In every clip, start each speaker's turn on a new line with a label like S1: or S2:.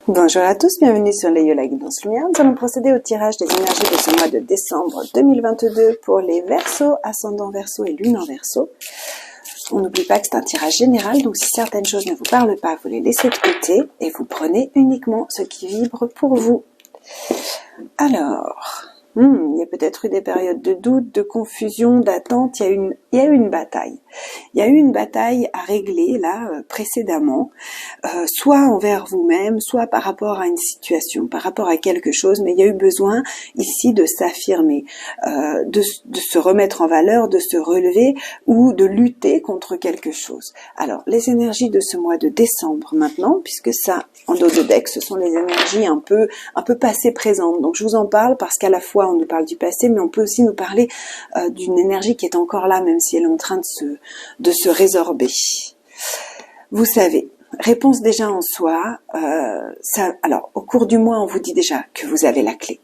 S1: Bonjour à tous, bienvenue sur les Yola Guidance Lumière. Nous allons procéder au tirage des énergies de ce mois de décembre 2022 pour les Verseaux, ascendant Verseau et lune en Verseau. On n'oublie pas que c'est un tirage général, donc si certaines choses ne vous parlent pas, vous les laissez de côté et vous prenez uniquement ce qui vibre pour vous. Alors, il y a peut-être eu des périodes de doute, de confusion, d'attente. Il y a eu une bataille. Il y a eu une bataille à régler là précédemment, soit envers vous-même, soit par rapport à une situation, par rapport à quelque chose. Mais il y a eu besoin ici de s'affirmer, de se remettre en valeur, de se relever ou de lutter contre quelque chose. Alors, les énergies de ce mois de décembre maintenant, puisque ça, en dos de deck, ce sont les énergies un peu passées présentes. Donc, je vous en parle parce qu'à la fois, on nous parle du passé, mais on peut aussi nous parler d'une énergie qui est encore là, même si elle est en train de se résorber. Vous savez, réponse déjà en soi. Alors, au cours du mois, on vous dit déjà que vous avez la clé.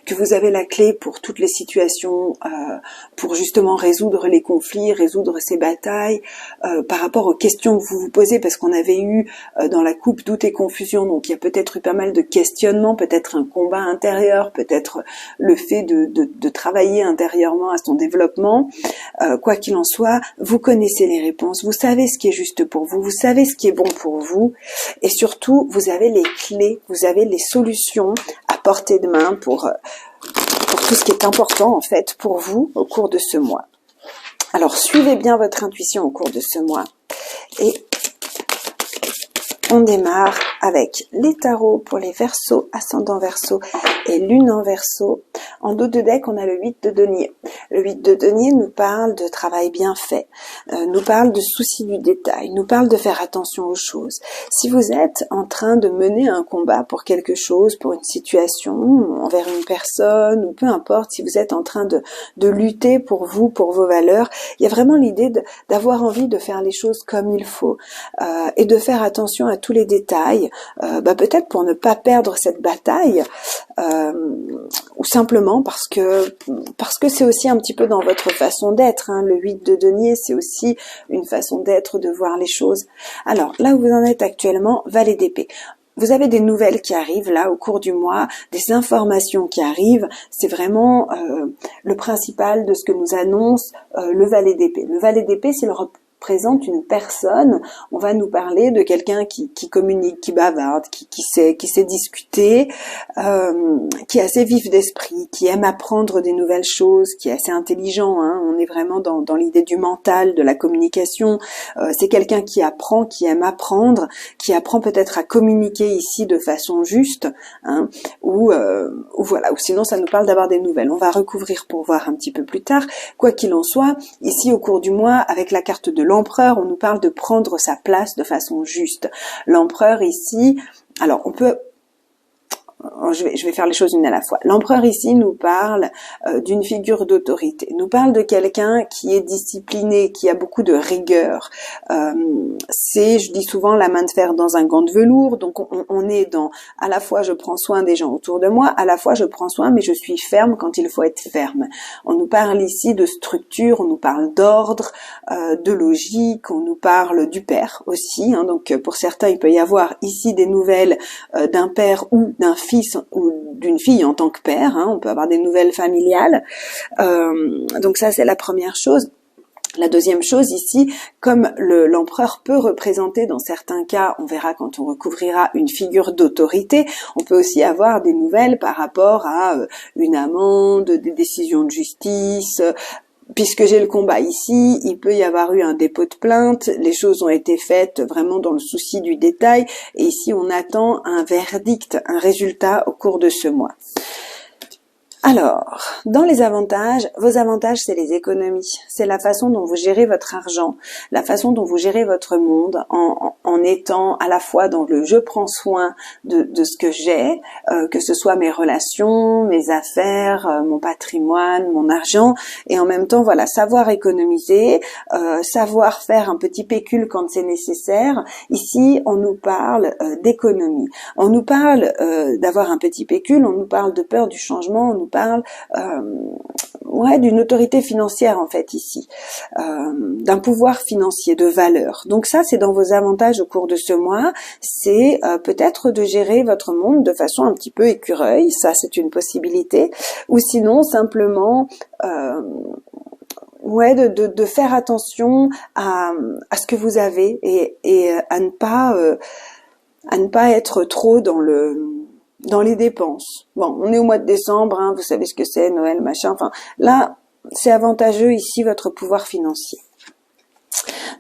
S1: Que vous avez la clé pour toutes les situations, pour justement résoudre les conflits, résoudre ces batailles, par rapport aux questions que vous vous posez, parce qu'on avait eu dans la coupe doute et confusion, donc il y a peut-être eu pas mal de questionnements, peut-être un combat intérieur, peut-être le fait de travailler intérieurement à son développement. Quoi qu'il en soit, vous connaissez les réponses, vous savez ce qui est juste pour vous, vous savez ce qui est bon pour vous, et surtout, vous avez les clés, vous avez les solutions à portée de main pour tout ce qui est important en fait pour vous au cours de ce mois. Alors suivez bien votre intuition au cours de ce mois et on démarre avec les tarots pour les Verseaux, ascendant Verseau et lune en Verseau. En dos de deck, on a le 8 de denier. Le 8 de denier nous parle de travail bien fait, nous parle de souci du détail, nous parle de faire attention aux choses. Si vous êtes en train de mener un combat pour quelque chose, pour une situation, envers une personne, ou peu importe, si vous êtes en train de lutter pour vous, pour vos valeurs, il y a vraiment l'idée d'avoir envie de faire les choses comme il faut et de faire attention à tous les détails, peut-être pour ne pas perdre cette bataille, ou simplement parce que c'est aussi un petit peu dans votre façon d'être, hein. Le 8 de denier, c'est aussi une façon d'être, de voir les choses. Alors, là où vous en êtes actuellement, valet d'épée. Vous avez des nouvelles qui arrivent là au cours du mois, des informations qui arrivent. C'est vraiment le principal de ce que nous annonce le valet d'épée. Le valet d'épée, c'est le présente une personne, on va nous parler de quelqu'un qui communique, qui bavarde, qui sait discuter, qui est assez vif d'esprit, qui aime apprendre des nouvelles choses, qui est assez intelligent, hein. On est vraiment dans l'idée du mental, de la communication. C'est quelqu'un qui apprend, qui aime apprendre, qui apprend peut-être à communiquer ici de façon juste, hein, ou voilà, ou sinon ça nous parle d'avoir des nouvelles. On va recouvrir pour voir un petit peu plus tard. Quoi qu'il en soit, ici au cours du mois, avec la carte de l'empereur, on nous parle de prendre sa place de façon juste. L'empereur ici, alors on peut... Je vais faire les choses une à la fois. L'empereur ici nous parle d'une figure d'autorité, nous parle de quelqu'un qui est discipliné, qui a beaucoup de rigueur. C'est, je dis souvent, la main de fer dans un gant de velours, donc on est dans à la fois je prends soin des gens autour de moi, à la fois je prends soin mais je suis ferme quand il faut être ferme. On nous parle ici de structure, on nous parle d'ordre, de logique, on nous parle du père aussi, hein, donc pour certains il peut y avoir ici des nouvelles d'un père ou d'un fils ou d'une fille en tant que père, hein, on peut avoir des nouvelles familiales, donc ça c'est la première chose. La deuxième chose ici, comme l'empereur peut représenter dans certains cas, on verra quand on recouvrira une figure d'autorité, on peut aussi avoir des nouvelles par rapport à une amende, des décisions de justice. Puisque j'ai le combat ici, il peut y avoir eu un dépôt de plainte, les choses ont été faites vraiment dans le souci du détail, et ici on attend un verdict, un résultat au cours de ce mois. Alors, dans les avantages, vos avantages, c'est les économies. C'est la façon dont vous gérez votre argent, la façon dont vous gérez votre monde en étant à la fois dans le je prends soin de ce que j'ai, que ce soit mes relations, mes affaires, mon patrimoine, mon argent, et en même temps, voilà, savoir économiser, savoir faire un petit pécule quand c'est nécessaire. Ici, on nous parle d'économie. On nous parle d'avoir un petit pécule, on nous parle de peur du changement, on nous parle ouais, d'une autorité financière en fait ici, d'un pouvoir financier, de valeur. Donc ça, c'est dans vos avantages au cours de ce mois. C'est peut-être de gérer votre monde de façon un petit peu écureuil, ça c'est une possibilité. Ou sinon simplement ouais, de faire attention à ce que vous avez et à ne pas être trop dans les dépenses. Bon, on est au mois de décembre, hein, vous savez ce que c'est, Noël, machin. Enfin, là, c'est avantageux ici votre pouvoir financier.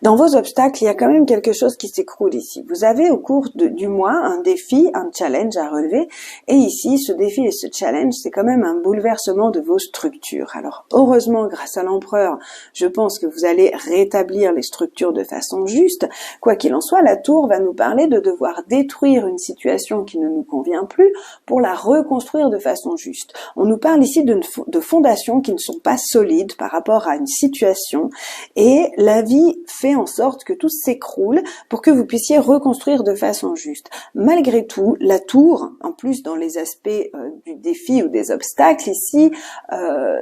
S1: Dans vos obstacles, il y a quand même quelque chose qui s'écroule ici. Vous avez au cours du mois un défi, un challenge à relever. Et ici, ce défi et ce challenge, c'est quand même un bouleversement de vos structures. Alors, heureusement, grâce à l'empereur, je pense que vous allez rétablir les structures de façon juste. Quoi qu'il en soit, la tour va nous parler de devoir détruire une situation qui ne nous convient plus pour la reconstruire de façon juste. On nous parle ici de fondations qui ne sont pas solides par rapport à une situation. Et la vie fait en sorte que tout s'écroule pour que vous puissiez reconstruire de façon juste. Malgré tout, la tour, en plus dans les aspects du défi ou des obstacles ici,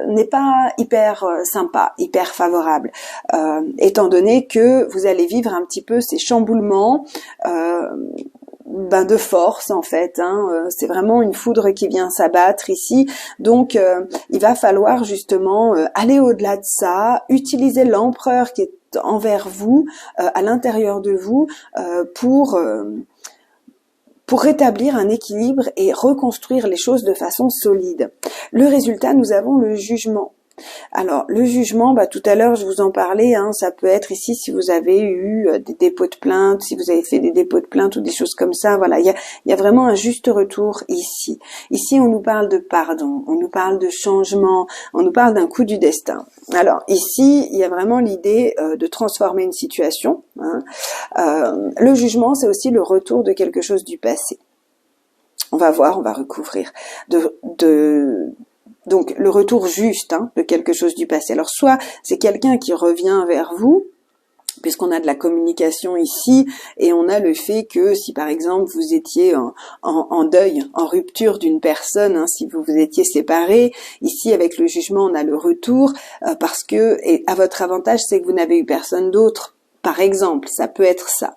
S1: n'est pas hyper sympa, hyper favorable, étant donné que vous allez vivre un petit peu ces chamboulements de force en fait, hein. C'est vraiment une foudre qui vient s'abattre ici, donc il va falloir justement aller au-delà de ça, utiliser l'empereur qui est envers vous, à l'intérieur de vous, pour rétablir un équilibre et reconstruire les choses de façon solide. Le résultat, nous avons le jugement. Alors, le jugement, tout à l'heure, je vous en parlais, hein, ça peut être ici si vous avez eu des dépôts de plainte, si vous avez fait des dépôts de plainte ou des choses comme ça, voilà, il y a vraiment un juste retour ici. Ici, on nous parle de pardon, on nous parle de changement, on nous parle d'un coup du destin. Alors, ici, il y a vraiment l'idée de transformer une situation, hein. Le jugement, c'est aussi le retour de quelque chose du passé. On va voir, on va recouvrir. Donc, le retour juste, hein, de quelque chose du passé. Alors, soit c'est quelqu'un qui revient vers vous, puisqu'on a de la communication ici, et on a le fait que si, par exemple, vous étiez en deuil, en rupture d'une personne, hein, si vous vous étiez séparés, ici, avec le jugement, on a le retour, parce que, et à votre avantage, c'est que vous n'avez eu personne d'autre. Par exemple, ça peut être ça.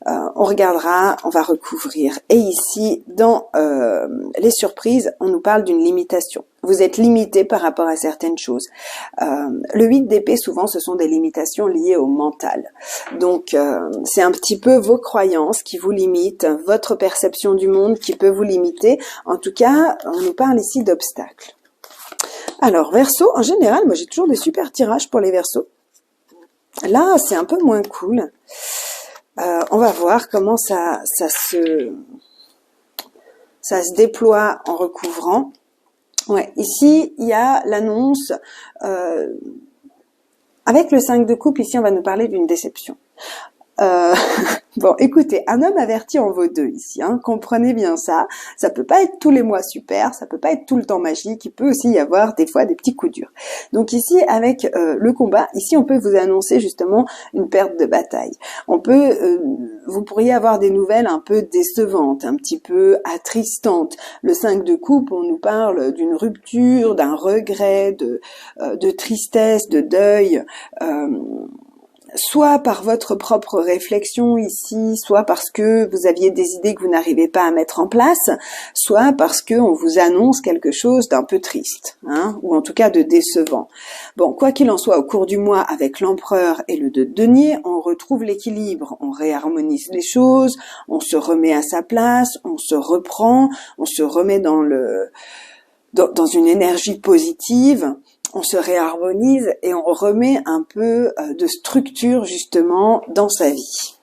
S1: On regardera, on va recouvrir. Et ici, dans les surprises, on nous parle d'une limitation. Vous êtes limité par rapport à certaines choses. Le 8 d'épée, souvent, ce sont des limitations liées au mental. Donc, c'est un petit peu vos croyances qui vous limitent, votre perception du monde qui peut vous limiter. En tout cas, on nous parle ici d'obstacles. Alors, Verseau, en général, moi j'ai toujours des super tirages pour les Verseaux. Là, c'est un peu moins cool. On va voir comment ça se déploie en recouvrant. Ouais, ici, il y a l'annonce. Avec le 5 de coupe, ici, on va nous parler d'une déception. Bon, écoutez, un homme averti en vaut deux ici, hein, comprenez bien ça. Ça peut pas être tous les mois super, ça peut pas être tout le temps magique, il peut aussi y avoir des fois des petits coups durs. Donc ici, avec le combat, ici on peut vous annoncer justement une perte de bataille. Vous pourriez avoir des nouvelles un peu décevantes, un petit peu attristantes. Le 5 de coupe, on nous parle d'une rupture, d'un regret, de tristesse, de deuil, soit par votre propre réflexion ici, soit parce que vous aviez des idées que vous n'arrivez pas à mettre en place, soit parce que on vous annonce quelque chose d'un peu triste, hein, ou en tout cas de décevant. Bon, quoi qu'il en soit, au cours du mois, avec l'empereur et le 2 de denier, on retrouve l'équilibre, on réharmonise les choses, on se remet à sa place, on se reprend, on se remet dans une énergie positive, on se réharmonise et on remet un peu de structure justement dans sa vie.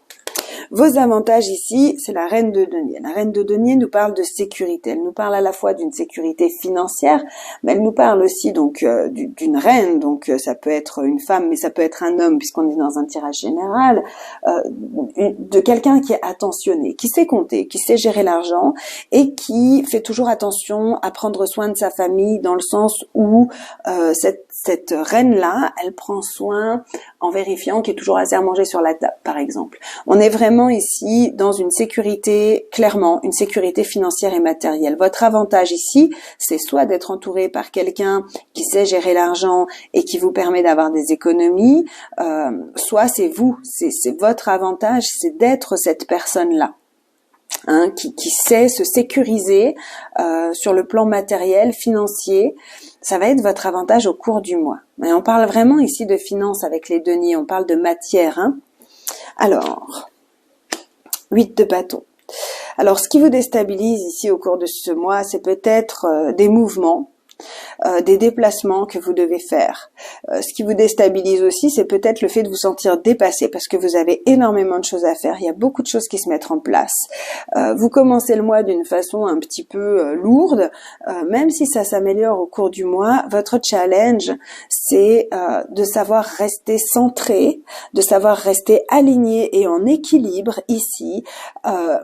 S1: Vos avantages ici, c'est la reine de denier. La reine de denier nous parle de sécurité. Elle nous parle à la fois d'une sécurité financière, mais elle nous parle aussi donc d'une reine. Donc ça peut être une femme, mais ça peut être un homme puisqu'on est dans un tirage général, de quelqu'un qui est attentionné, qui sait compter, qui sait gérer l'argent et qui fait toujours attention à prendre soin de sa famille dans le sens où cette reine-là, elle prend soin en vérifiant qu'il y a toujours assez à manger sur la table, par exemple. On est vraiment vraiment ici dans une sécurité, clairement, une sécurité financière et matérielle. Votre avantage ici, c'est soit d'être entouré par quelqu'un qui sait gérer l'argent et qui vous permet d'avoir des économies, soit c'est vous, c'est votre avantage, c'est d'être cette personne-là. Qui sait se sécuriser sur le plan matériel, financier. Ça va être votre avantage au cours du mois. Et on parle vraiment ici de finances avec les deniers, on parle de matière. Alors, 8 de bâton. Alors, ce qui vous déstabilise ici au cours de ce mois, c'est peut-être des mouvements, des déplacements que vous devez faire. Ce qui vous déstabilise aussi, c'est peut-être le fait de vous sentir dépassé parce que vous avez énormément de choses à faire. Il y a beaucoup de choses qui se mettent en place. Vous commencez le mois d'une façon un petit peu lourde. Même si ça s'améliore au cours du mois, votre challenge, c'est de savoir rester centré, de savoir rester aligné et en équilibre ici,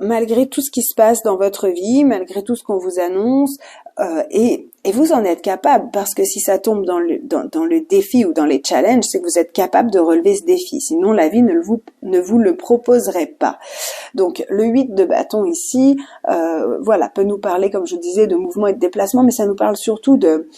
S1: malgré tout ce qui se passe dans votre vie, malgré tout ce qu'on vous annonce, et vous en êtes capable, parce que si ça tombe dans le défi ou dans les challenges, c'est que vous êtes capable de relever ce défi. Sinon, la vie ne vous le proposerait pas. Donc, le 8 de bâton ici, voilà, peut nous parler, comme je disais, de mouvement et de déplacement, mais ça nous parle surtout de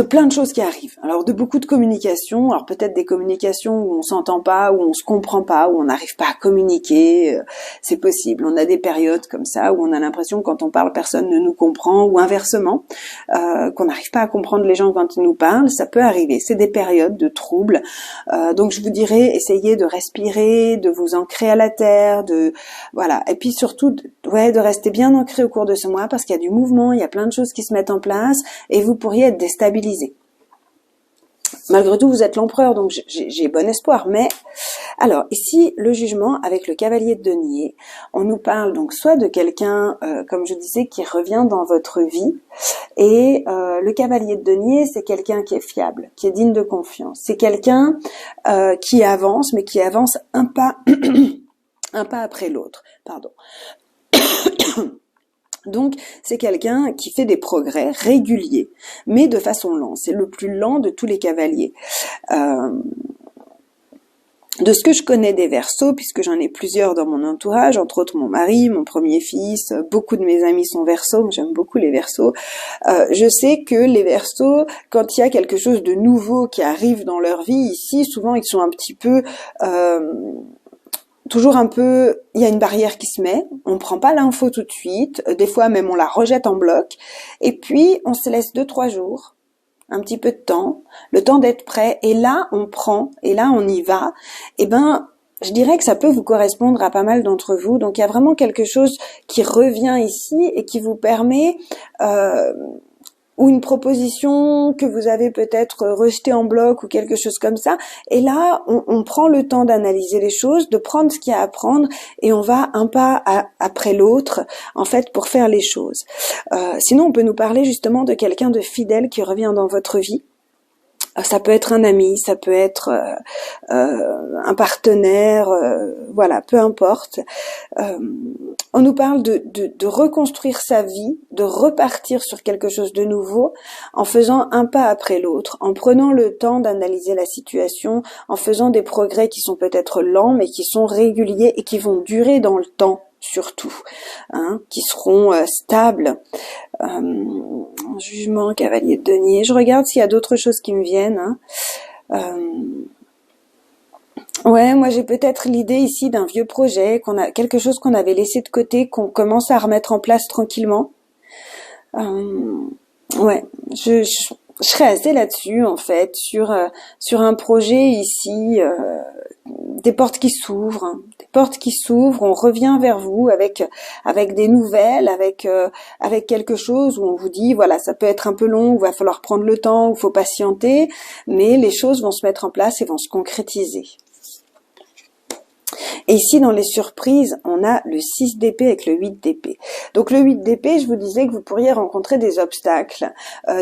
S1: plein de choses qui arrivent. Alors de beaucoup de communication, alors peut-être des communications où on s'entend pas, où on se comprend pas, où on n'arrive pas à communiquer, c'est possible. On a des périodes comme ça où on a l'impression que quand on parle, personne ne nous comprend, ou inversement, qu'on n'arrive pas à comprendre les gens quand ils nous parlent, ça peut arriver. C'est des périodes de troubles. Donc je vous dirais, essayez de respirer, de vous ancrer à la terre, voilà. Et puis surtout, de rester bien ancré au cours de ce mois parce qu'il y a du mouvement, il y a plein de choses qui se mettent en place et vous pourriez être déstabilisé. Malgré tout, vous êtes l'empereur, donc j'ai bon espoir. Mais alors ici, le jugement avec le cavalier de denier, on nous parle donc soit de quelqu'un, comme je disais, qui revient dans votre vie, et le cavalier de denier, c'est quelqu'un qui est fiable, qui est digne de confiance. C'est quelqu'un qui avance, mais qui avance un pas, un pas après l'autre. Pardon. Donc, c'est quelqu'un qui fait des progrès réguliers, mais de façon lente. C'est le plus lent de tous les cavaliers. De ce que je connais des Verseaux, puisque j'en ai plusieurs dans mon entourage, entre autres mon mari, mon premier fils, beaucoup de mes amis sont Verseaux, j'aime beaucoup les Verseaux. Je sais que les Verseaux, quand il y a quelque chose de nouveau qui arrive dans leur vie, ici, souvent ils sont un petit peu... toujours un peu, il y a une barrière qui se met, on prend pas l'info tout de suite, des fois même on la rejette en bloc, et puis on se laisse 2-3 jours, un petit peu de temps, le temps d'être prêt, et là on prend, et là on y va, et je dirais que ça peut vous correspondre à pas mal d'entre vous, donc il y a vraiment quelque chose qui revient ici et qui vous permet... ou une proposition que vous avez peut-être rejetée en bloc ou quelque chose comme ça. Et là, on prend le temps d'analyser les choses, de prendre ce qu'il y a à prendre et on va un pas après l'autre, en fait, pour faire les choses. Sinon, on peut nous parler justement de quelqu'un de fidèle qui revient dans votre vie. Ça peut être un ami, ça peut être un partenaire, voilà, peu importe. On nous parle de reconstruire sa vie, de repartir sur quelque chose de nouveau, en faisant un pas après l'autre, en prenant le temps d'analyser la situation, en faisant des progrès qui sont peut-être lents, mais qui sont réguliers et qui vont durer dans le temps. Surtout, qui seront stables. Jugement, cavalier de denier. Je regarde s'il y a d'autres choses qui me viennent. Ouais, moi j'ai peut-être l'idée ici d'un vieux projet, quelque chose qu'on avait laissé de côté, qu'on commence à remettre en place tranquillement. Ouais, je serais assez là-dessus en fait, sur un projet ici. Des portes qui s'ouvrent, on revient vers vous avec des nouvelles, avec quelque chose où on vous dit voilà, ça peut être un peu long, il va falloir prendre le temps, il faut patienter, mais les choses vont se mettre en place et vont se concrétiser. Et ici, dans les surprises, on a le 6 d'épée avec le 8 d'épée. Donc le 8 d'épée, je vous disais que vous pourriez rencontrer des obstacles,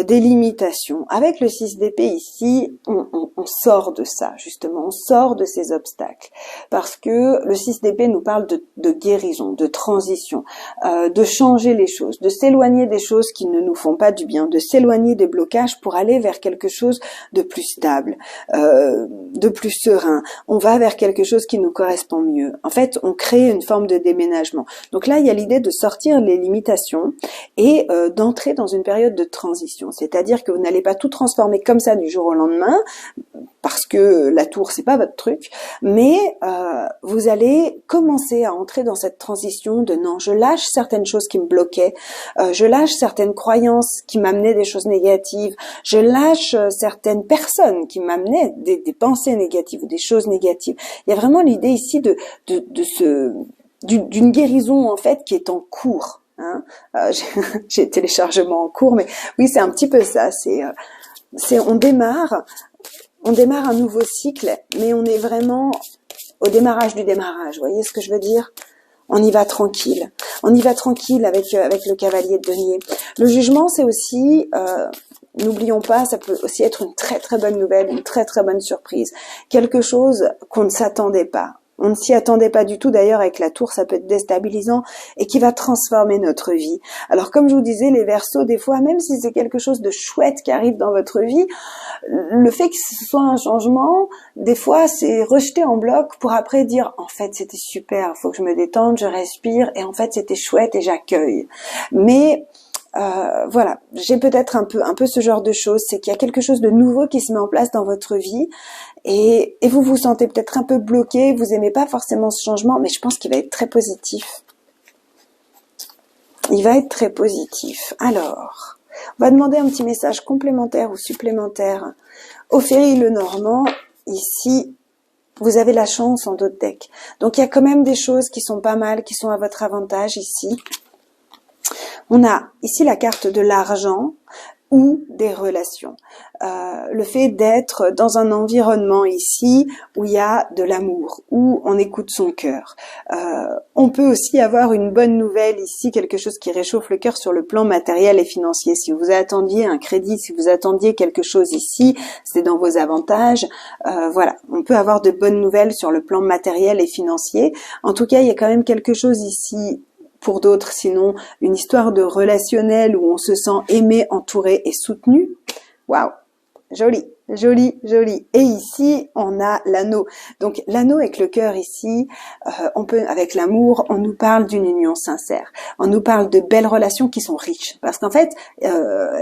S1: des limitations. Avec le 6 d'épée ici, on sort de ça, justement, on sort de ces obstacles. Parce que le 6 d'épée nous parle de guérison, de transition, de changer les choses, de s'éloigner des choses qui ne nous font pas du bien, de s'éloigner des blocages pour aller vers quelque chose de plus stable, de plus serein. On va vers quelque chose qui nous correspond mieux. En fait, on crée une forme de déménagement. Donc là, il y a l'idée de sortir les limitations et d'entrer dans une période de transition. C'est-à-dire que vous n'allez pas tout transformer comme ça du jour au lendemain, parce que la tour, c'est pas votre truc, mais vous allez commencer à entrer dans cette transition de non, je lâche certaines choses qui me bloquaient, je lâche certaines croyances qui m'amenaient des choses négatives, je lâche certaines personnes qui m'amenaient des pensées négatives ou des choses négatives. Il y a vraiment l'idée ici d'une guérison en fait qui est en cours. Hein. J'ai téléchargement en cours, mais oui, c'est un petit peu ça. On démarre un nouveau cycle, mais on est vraiment au démarrage du démarrage. Vous voyez ce que je veux dire? On y va tranquille. On y va tranquille avec le cavalier de denier. Le jugement, c'est aussi, n'oublions pas, ça peut aussi être une très très bonne nouvelle, une très très bonne surprise. Quelque chose qu'on ne s'attendait pas. On ne s'y attendait pas du tout, d'ailleurs avec la tour ça peut être déstabilisant et qui va transformer notre vie. Alors comme je vous disais, les Verseaux, des fois, même si c'est quelque chose de chouette qui arrive dans votre vie, le fait que ce soit un changement, des fois c'est rejeté en bloc pour après dire en fait c'était super, faut que je me détende, je respire et en fait c'était chouette et j'accueille. Mais voilà, j'ai peut-être un peu ce genre de choses, c'est qu'il y a quelque chose de nouveau qui se met en place dans votre vie et vous vous sentez peut-être un peu bloqué, vous aimez pas forcément ce changement, mais je pense qu'il va être très positif. Il va être très positif. Alors, on va demander un petit message complémentaire ou supplémentaire au Ferry Lenormand. Ici, vous avez la chance en d'autres decks. Donc il y a quand même des choses qui sont pas mal, qui sont à votre avantage ici. On a ici la carte de l'argent ou des relations. Le fait d'être dans un environnement ici où il y a de l'amour, où on écoute son cœur. On peut aussi avoir une bonne nouvelle ici, quelque chose qui réchauffe le cœur sur le plan matériel et financier. Si vous attendiez un crédit, si vous attendiez quelque chose ici, c'est dans vos avantages. Voilà, on peut avoir de bonnes nouvelles sur le plan matériel et financier. En tout cas, il y a quand même quelque chose ici pour d'autres, sinon une histoire de relationnel où on se sent aimé, entouré et soutenu. Waouh, joli, joli, joli. Et ici, on a l'anneau. Donc l'anneau avec le cœur ici, avec l'amour, on nous parle d'une union sincère. On nous parle de belles relations qui sont riches. Parce qu'en fait,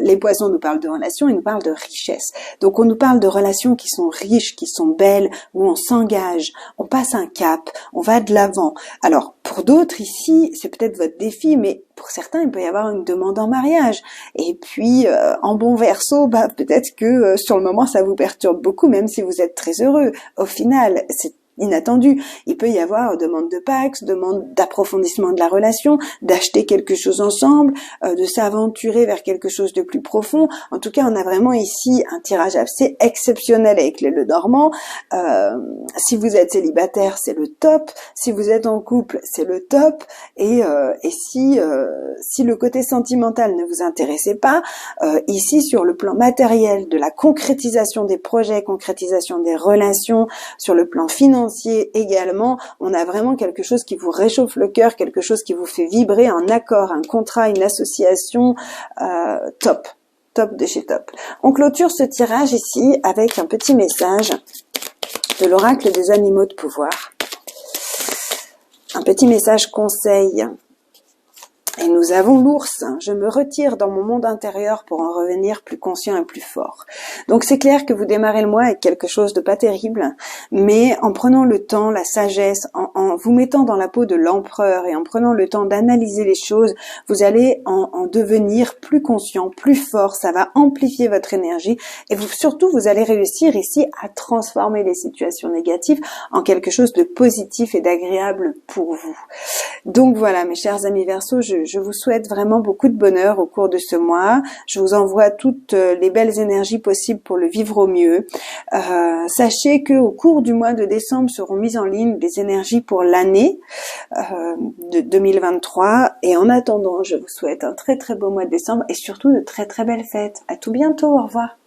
S1: les poissons nous parlent de relations, ils nous parlent de richesse. Donc on nous parle de relations qui sont riches, qui sont belles, où on s'engage, on passe un cap, on va de l'avant. Alors, pour d'autres ici, c'est peut-être votre défi, mais pour certains, il peut y avoir une demande en mariage. Et puis, en bon Verseau, peut-être que sur le moment, ça vous perturbe beaucoup, même si vous êtes très heureux. Au final, c'est inattendu. Il peut y avoir demande de Pax, demande d'approfondissement de la relation, d'acheter quelque chose ensemble, de s'aventurer vers quelque chose de plus profond. En tout cas, on a vraiment ici un tirage assez exceptionnel avec les Lenormand. Si vous êtes célibataire, c'est le top. Si vous êtes en couple, c'est le top. Et si le côté sentimental ne vous intéressait pas, ici sur le plan matériel de la concrétisation des projets, concrétisation des relations, sur le plan financier également, on a vraiment quelque chose qui vous réchauffe le cœur, quelque chose qui vous fait vibrer, un accord, un contrat, une association, top de chez top. On clôture ce tirage ici avec un petit message de l'oracle des animaux de pouvoir. Un petit message conseil. Et nous avons l'ours. Je me retire dans mon monde intérieur pour en revenir plus conscient et plus fort. Donc c'est clair que vous démarrez le mois avec quelque chose de pas terrible, mais en prenant le temps, la sagesse, en vous mettant dans la peau de l'empereur et en prenant le temps d'analyser les choses, vous allez en devenir plus conscient, plus fort. Ça va amplifier votre énergie et surtout vous allez réussir ici à transformer les situations négatives en quelque chose de positif et d'agréable pour vous. Donc voilà mes chers amis Verseaux, je je vous souhaite vraiment beaucoup de bonheur au cours de ce mois. Je vous envoie toutes les belles énergies possibles pour le vivre au mieux. Sachez que au cours du mois de décembre seront mises en ligne les énergies pour l'année de 2023. Et en attendant, je vous souhaite un très très beau mois de décembre et surtout de très très belles fêtes. À tout bientôt. Au revoir.